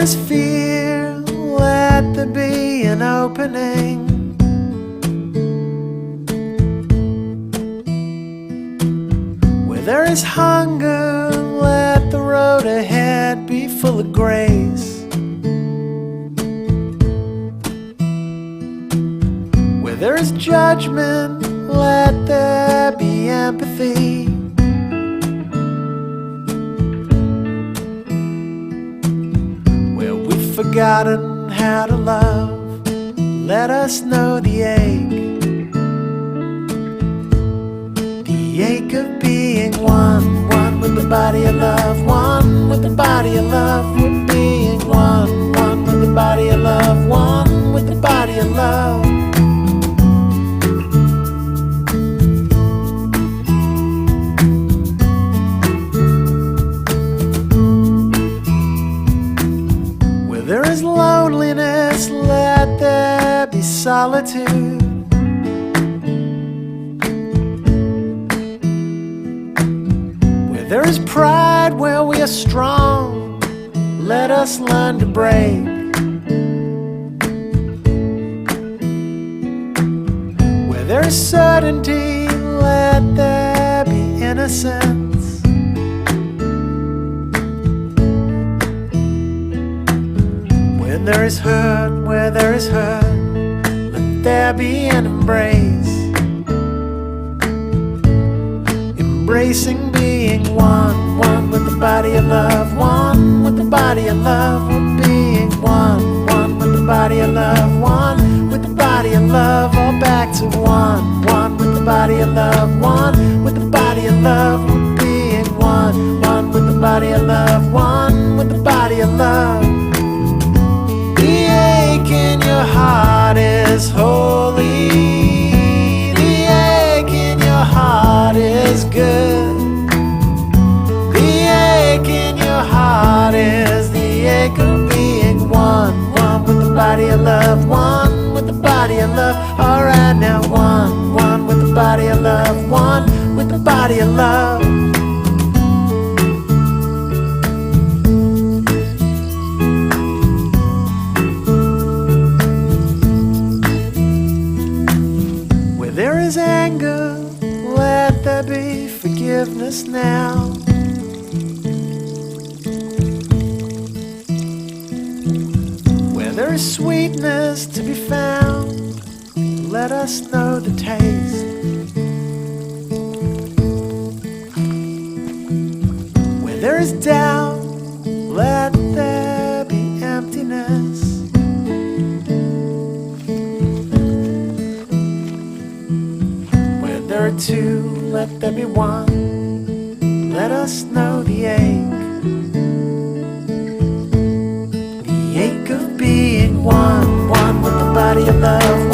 is fear, let there be an opening. Where there is hunger, let the road ahead be full of grace. Where there is judgment, let there be empathy. Where we've forgotten how to love, let us know the ache. The ache of being one, one with the body of love, one with the body of love. We're being one, one with the body of love, one with the body of love. There is loneliness, let there be solitude. Where there is pride, where we are strong, let us learn to break. Where there is certainty, let there be innocence. When there is hurt, where there is hurt, let there be an embrace. Embracing being one, one with the body of love, one with the body of love. We're being one, one with the body of love, one with the body of love. All back to one, one with the body of love, one with the body of love. We're being one, one with the body of love, one with the body of love. The ache in your heart is holy. The ache in your heart is good. The ache in your heart is the ache of being one, one with the body of love, one with the body of love. Alright now, one, one with the body of love, one with the body of love. There is anger, let there be forgiveness now. Where there is sweetness to be found, let us know the taste. Where there is doubt, let there be emptiness. There are two, let there be one. Let us know the ache. The ache of being one, one with the body of love.